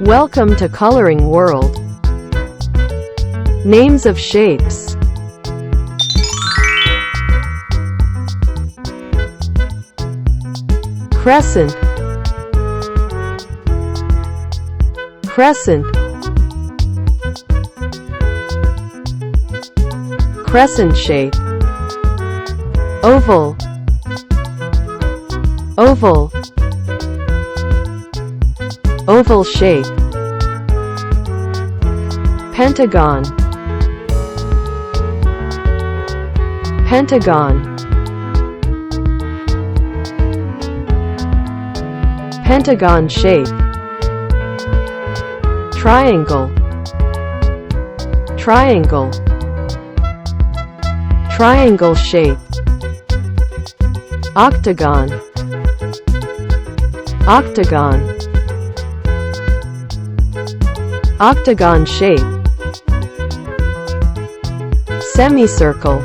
Welcome to Coloring World. Names of shapes. Crescent. Crescent. Crescent shape. Oval. Oval. Oval shape. Pentagon. Pentagon. Pentagon shape. Triangle. Triangle. Triangle shape. Octagon. Octagon. Octagon shape. Semicircle.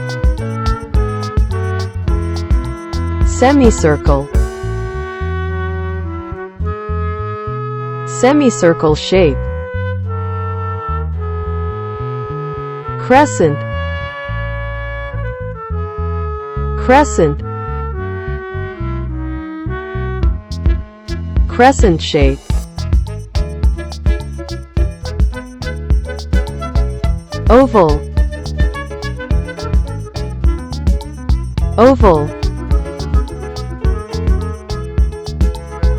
Semicircle. Semicircle shape. Crescent. Crescent. Crescent shape. Oval. Oval.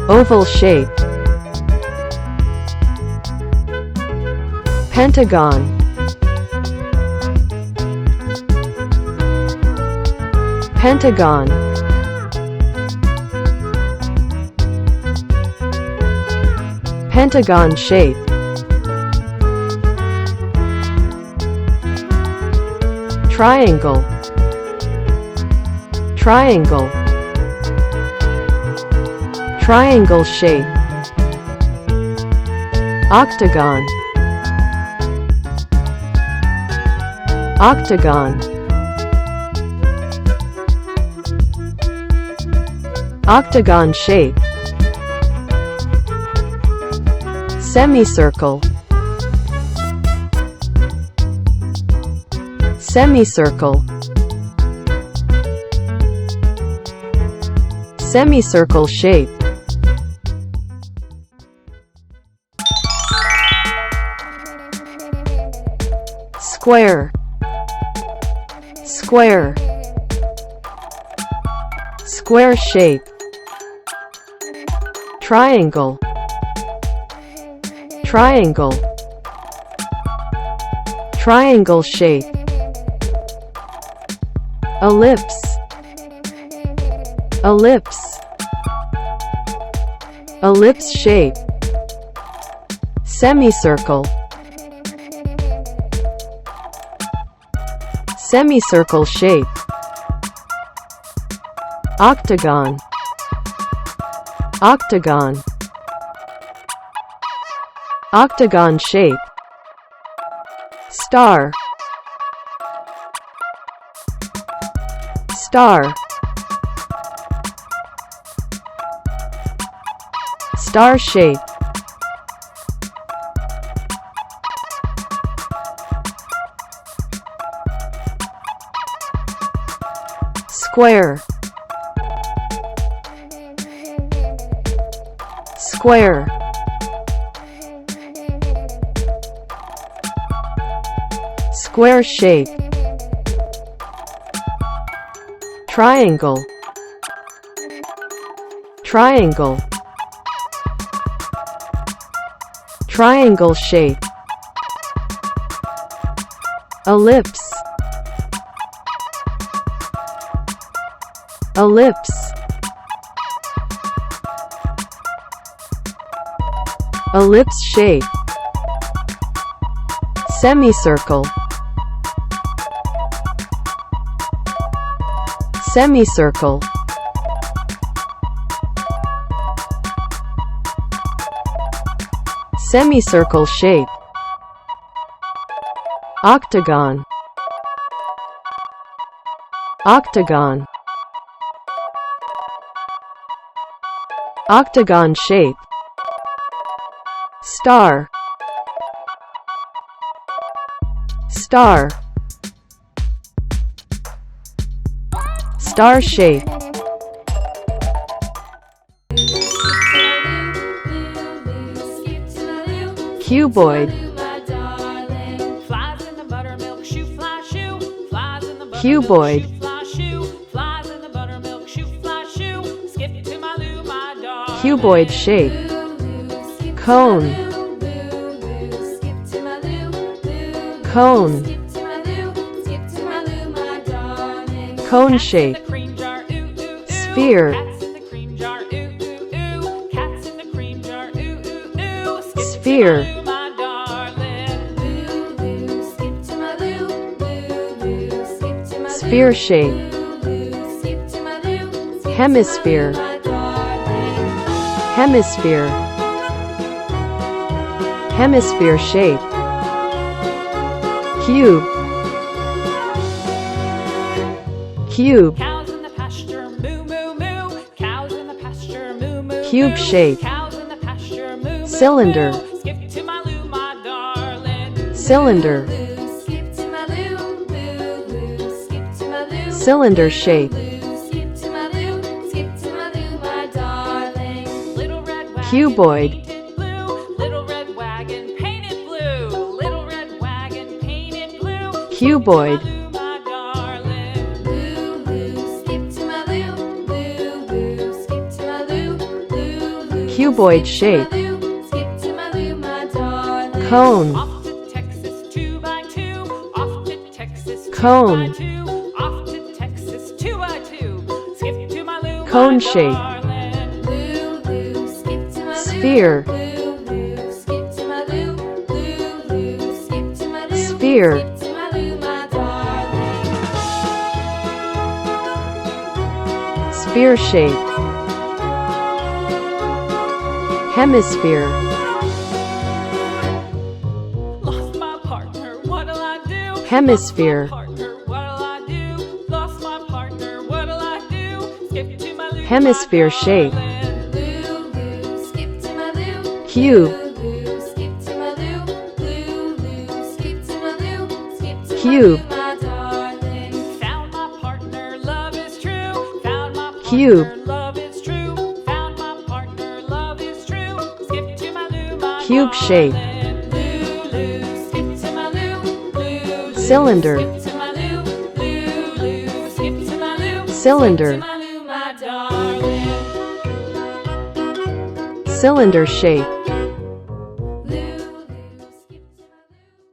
Oval shape. Pentagon. Pentagon. Pentagon shape. Triangle. Triangle. Triangle shape. Octagon. Octagon. Octagon shape. Semicircle. Semicircle. Semicircle shape. Square. Square. Square shape. Triangle. Triangle. Triangle shape. Ellipse. Ellipse. Ellipse shape. Semicircle. Semicircle shape. Octagon. Octagon. Octagon shape. Star. Star. Star shape. Square. Square. Square shape. Triangle. Triangle. Triangle shape. Ellipse. Ellipse. Ellipse shape. Semicircle. Semicircle. Semicircle shape. Octagon. Octagon. Octagon shape. Star. Star. Star shape. Cuboid. Cuboid. Cuboid shape. Cone. Cone. Cone shape. Sphere. Sphere. Sphere shape. Hemisphere. Hemisphere. Hemisphere shape. Cube. Cube. Cube shape. Cylinder. Cylinder. Cylinder shape. Cuboid. Cuboid. Cuboid shape. Cone. Cone. Cone shape. Sphere. Sphere. Sphere shape. Hemisphere. Lost my partner, what'll I do? Hemisphere. Hemisphere shape. Cube. Cube. Cube. Cube shape. Cylinder. Cylinder. Cylinder shape.